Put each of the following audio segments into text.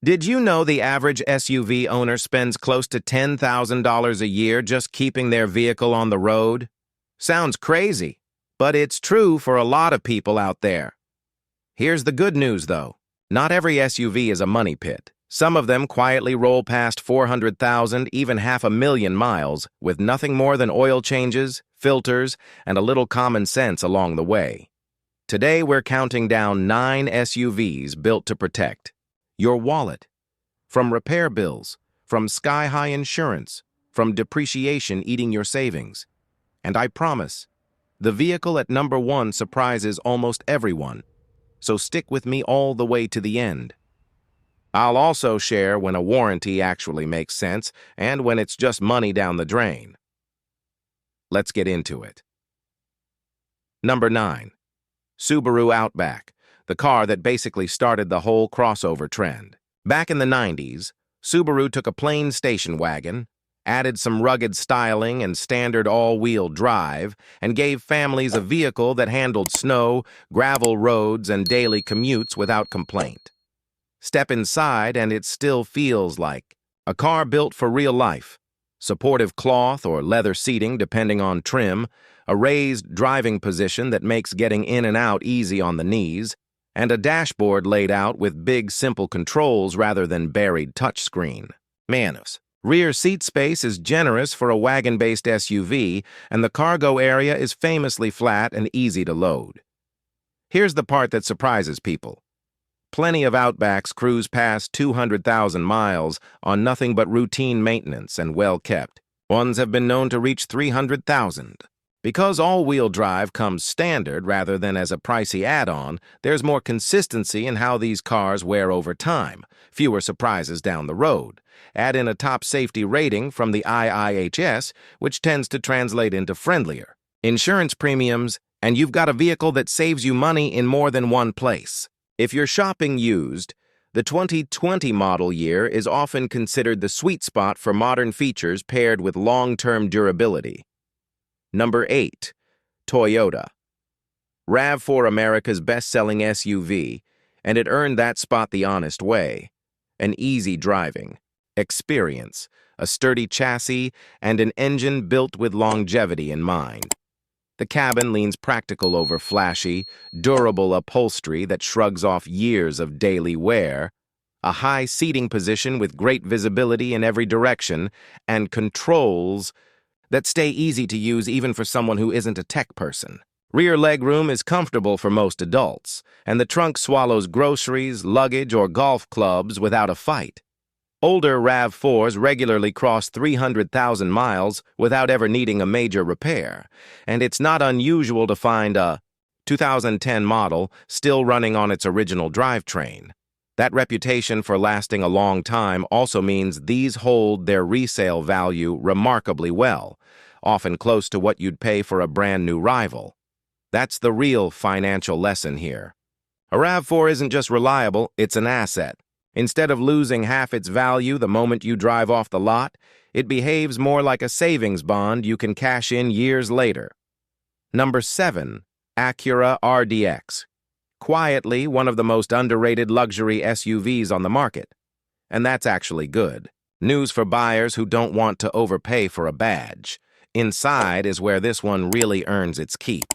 Did you know the average SUV owner spends close to $10,000 a year just keeping their vehicle on the road? Sounds crazy, but it's true for a lot of people out there. Here's the good news, though. Not every SUV is a money pit. Some of them quietly roll past 400,000, even 500,000 miles, with nothing more than oil changes, filters, and a little common sense along the way. Today, we're counting down 9 SUVs built to protect your wallet. From repair bills, from sky-high insurance, from depreciation eating your savings. And I promise, the vehicle at number 1 surprises almost everyone. So stick with me all the way to the end. I'll also share when a warranty actually makes sense and when it's just money down the drain. Let's get into it. Number 9. Subaru Outback, the car that basically started the whole crossover trend. Back in the 90s, Subaru took a plain station wagon, added some rugged styling and standard all-wheel drive, and gave families a vehicle that handled snow, gravel roads, and daily commutes without complaint. Step inside and it still feels like a car built for real life. Supportive cloth or leather seating depending on trim, a raised driving position that makes getting in and out easy on the knees, and a dashboard laid out with big, simple controls rather than buried touchscreen. Manos. Rear seat space is generous for a wagon-based SUV, and the cargo area is famously flat and easy to load. Here's the part that surprises people. Plenty of Outbacks cruise past 200,000 miles on nothing but routine maintenance and well-kept. Ones have been known to reach 300,000. Because all-wheel drive comes standard rather than as a pricey add-on, there's more consistency in how these cars wear over time, fewer surprises down the road. Add in a top safety rating from the IIHS, which tends to translate into friendlier insurance premiums, and you've got a vehicle that saves you money in more than one place. If you're shopping used, the 2020 model year is often considered the sweet spot for modern features paired with long-term durability. Number 8. Toyota. RAV4 America's best-selling SUV, and it earned that spot the honest way. An easy driving experience, a sturdy chassis, and an engine built with longevity in mind. The cabin leans practical over flashy, durable upholstery that shrugs off years of daily wear, a high seating position with great visibility in every direction, and controls that stay easy to use even for someone who isn't a tech person. Rear legroom is comfortable for most adults, and the trunk swallows groceries, luggage, or golf clubs without a fight. Older RAV4s regularly cross 300,000 miles without ever needing a major repair, and it's not unusual to find a 2010 model still running on its original drivetrain. That reputation for lasting a long time also means these hold their resale value remarkably well, often close to what you'd pay for a brand new rival. That's the real financial lesson here. A RAV4 isn't just reliable, it's an asset. Instead of losing half its value the moment you drive off the lot, it behaves more like a savings bond you can cash in years later. Number 7. Acura RDX. Quietly one of the most underrated luxury SUVs on the market. And that's actually good. News for buyers who don't want to overpay for a badge. Inside is where this one really earns its keep.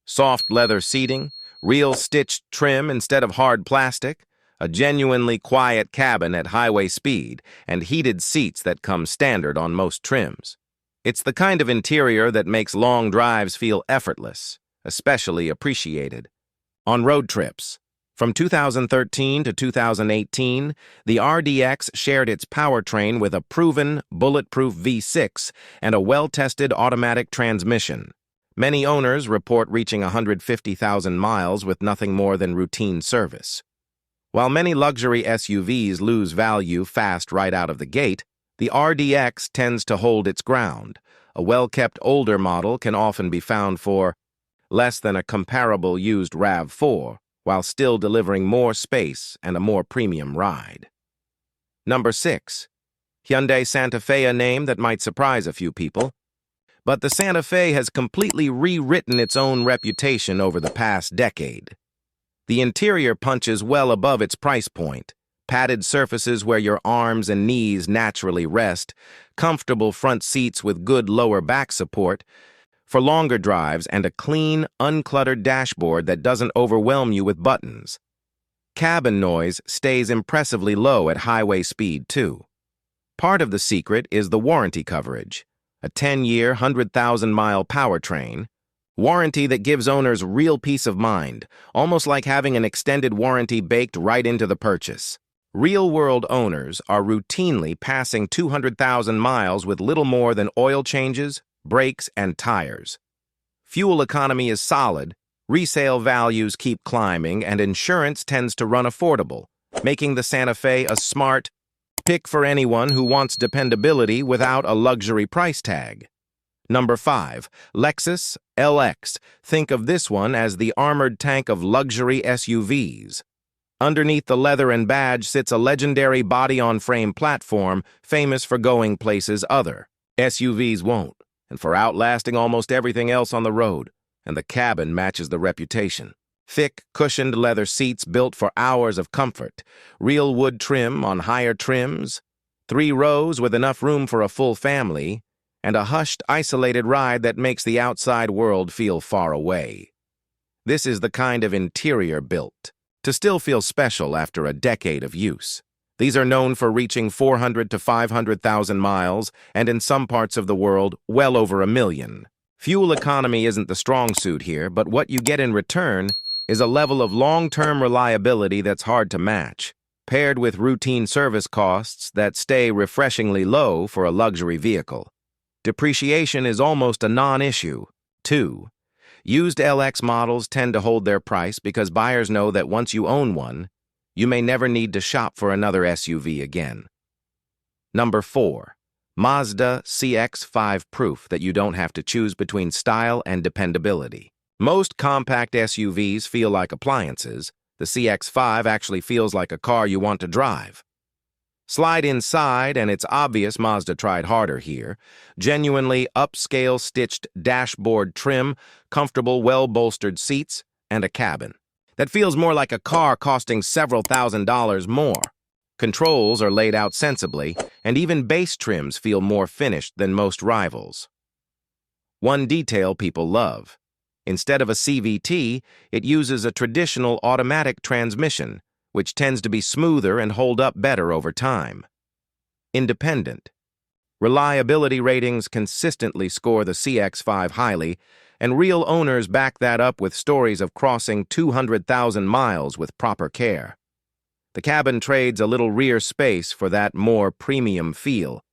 Soft leather seating, real stitched trim instead of hard plastic, a genuinely quiet cabin at highway speed, and heated seats that come standard on most trims. It's the kind of interior that makes long drives feel effortless, especially appreciated. On road trips, from 2013 to 2018, the RDX shared its powertrain with a proven, bulletproof V6 and a well-tested automatic transmission. Many owners report reaching 150,000 miles with nothing more than routine service. While many luxury SUVs lose value fast right out of the gate, the RDX tends to hold its ground. A well-kept older model can often be found for less than a comparable used RAV4, while still delivering more space and a more premium ride. Number 6. Hyundai Santa Fe, a name that might surprise a few people. But the Santa Fe has completely rewritten its own reputation over the past decade. The interior punches well above its price point, padded surfaces where your arms and knees naturally rest, comfortable front seats with good lower back support for longer drives, and a clean, uncluttered dashboard that doesn't overwhelm you with buttons. Cabin noise stays impressively low at highway speed, too. Part of the secret is the warranty coverage, a 10-year, 100,000-mile powertrain, warranty that gives owners real peace of mind, almost like having an extended warranty baked right into the purchase. Real-world owners are routinely passing 200,000 miles with little more than oil changes, brakes, and tires. Fuel economy is solid, resale values keep climbing, and insurance tends to run affordable, making the Santa Fe a smart pick for anyone who wants dependability without a luxury price tag. Number 5. Lexus LX. Think of this one as the armored tank of luxury SUVs. Underneath the leather and badge sits a legendary body-on-frame platform famous for going places other SUVs won't, and for outlasting almost everything else on the road, and the cabin matches the reputation. Thick, cushioned leather seats built for hours of comfort, real wood trim on higher trims, 3 rows with enough room for a full family, and a hushed, isolated ride that makes the outside world feel far away. This is the kind of interior built to still feel special after a decade of use. These are known for reaching 400 to 500,000 miles, and in some parts of the world, well over 1 million. Fuel economy isn't the strong suit here, but what you get in return is a level of long-term reliability that's hard to match, paired with routine service costs that stay refreshingly low for a luxury vehicle. Depreciation is almost a non-issue, too. Used LX models tend to hold their price because buyers know that once you own one, you may never need to shop for another SUV again. Number 4. Mazda CX-5. Proof that you don't have to choose between style and dependability. Most compact SUVs feel like appliances. The CX-5 actually feels like a car you want to drive. Slide inside, and it's obvious Mazda tried harder here. Genuinely upscale stitched dashboard trim, comfortable, well-bolstered seats, and a cabin that feels more like a car costing several $1,000s more. Controls are laid out sensibly, and even base trims feel more finished than most rivals. One detail people love. Instead of a CVT, it uses a traditional automatic transmission, which tends to be smoother and hold up better over time. Independent. Reliability ratings consistently score the CX-5 highly, and real owners back that up with stories of crossing 200,000 miles with proper care. The cabin trades a little rear space for that more premium feel,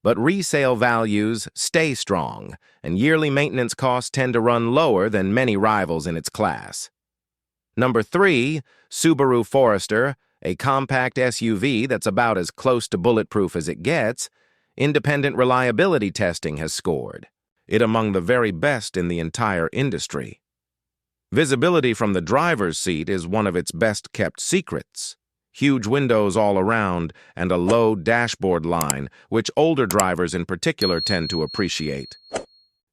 but resale values stay strong, and yearly maintenance costs tend to run lower than many rivals in its class. Number 3, Subaru Forester, a compact SUV that's about as close to bulletproof as it gets. Independent reliability testing has scored it among the very best in the entire industry. Visibility from the driver's seat is one of its best-kept secrets. Huge windows all around and a low dashboard line, which older drivers in particular tend to appreciate.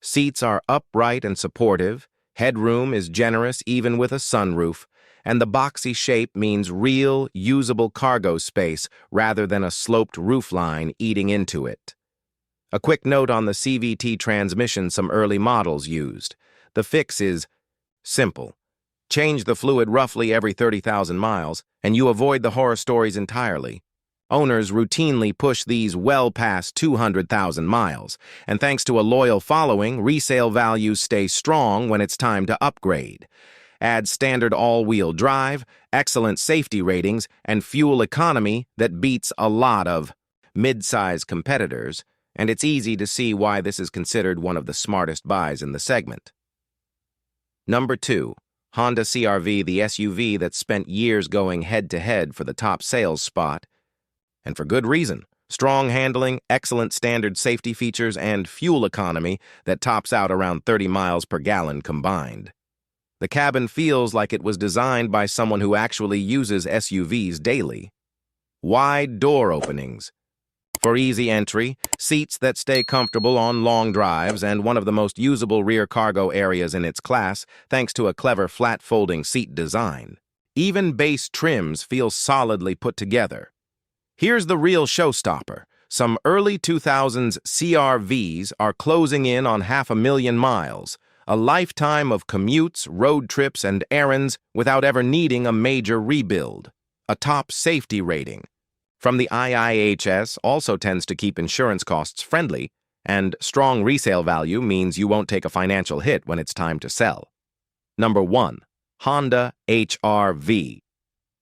Seats are upright and supportive, headroom is generous even with a sunroof, and the boxy shape means real, usable cargo space rather than a sloped roofline eating into it. A quick note on the CVT transmission some early models used. The fix is simple. Change the fluid roughly every 30,000 miles, and you avoid the horror stories entirely. Owners routinely push these well past 200,000 miles, and thanks to a loyal following, resale values stay strong when it's time to upgrade. Add standard all-wheel drive, excellent safety ratings, and fuel economy that beats a lot of mid-size competitors, and it's easy to see why this is considered one of the smartest buys in the segment. Number 2. Honda CR-V, the SUV that spent years going head-to-head for the top sales spot. And for good reason. Strong handling, excellent standard safety features, and fuel economy that tops out around 30 miles per gallon combined. The cabin feels like it was designed by someone who actually uses SUVs daily. Wide door openings for easy entry, seats that stay comfortable on long drives, and one of the most usable rear cargo areas in its class thanks to a clever flat folding seat design. Even base trims feel solidly put together. Here's the real showstopper. Some early 2000s CR-Vs are closing in on 500,000 miles, a lifetime of commutes, road trips, and errands without ever needing a major rebuild. A top safety rating from the IIHS also tends to keep insurance costs friendly, and strong resale value means you won't take a financial hit when it's time to sell. Number 1. Honda HR-V.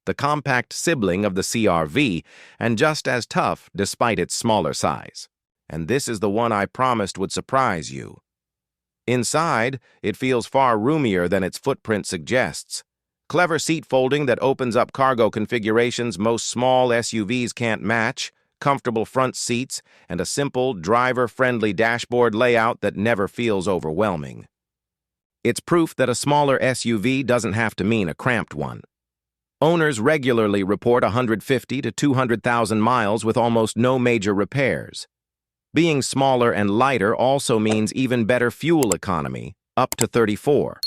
The compact sibling of the CR-V, and just as tough despite its smaller size. And this is the one I promised would surprise you. Inside, it feels far roomier than its footprint suggests. Clever seat folding that opens up cargo configurations most small SUVs can't match, comfortable front seats, and a simple, driver-friendly dashboard layout that never feels overwhelming. It's proof that a smaller SUV doesn't have to mean a cramped one. Owners regularly report 150 to 200,000 miles with almost no major repairs. Being smaller and lighter also means even better fuel economy, up to 34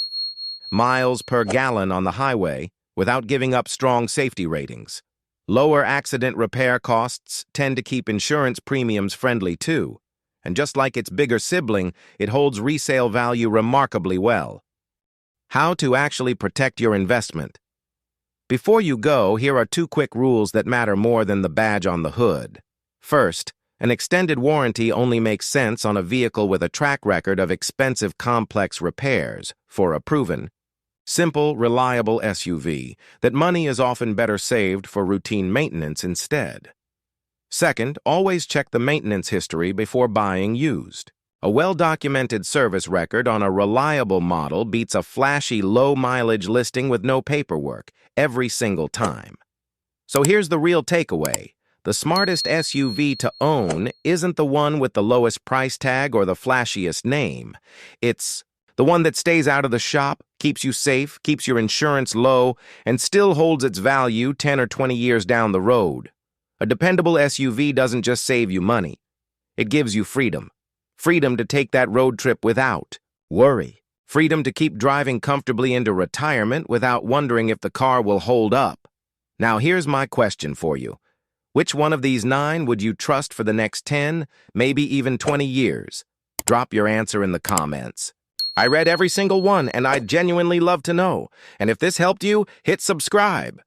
miles per gallon on the highway without giving up strong safety ratings. Lower accident repair costs tend to keep insurance premiums friendly too, and just like its bigger sibling, it holds resale value remarkably well. How to actually protect your investment. Before you go, here are 2 quick rules that matter more than the badge on the hood. First, an extended warranty only makes sense on a vehicle with a track record of expensive, complex repairs for a proven, simple, reliable SUV that money is often better saved for routine maintenance instead. Second, always check the maintenance history before buying used. A well-documented service record on a reliable model beats a flashy, low-mileage listing with no paperwork every single time. So here's the real takeaway. The smartest SUV to own isn't the one with the lowest price tag or the flashiest name. It's the one that stays out of the shop, keeps you safe, keeps your insurance low, and still holds its value 10 or 20 years down the road. A dependable SUV doesn't just save you money. It gives you freedom. Freedom to take that road trip without worry. Freedom to keep driving comfortably into retirement without wondering if the car will hold up. Now here's my question for you. Which one of these 9 would you trust for the next 10, maybe even 20 years? Drop your answer in the comments. I read every single one, and I'd genuinely love to know. And if this helped you, hit subscribe.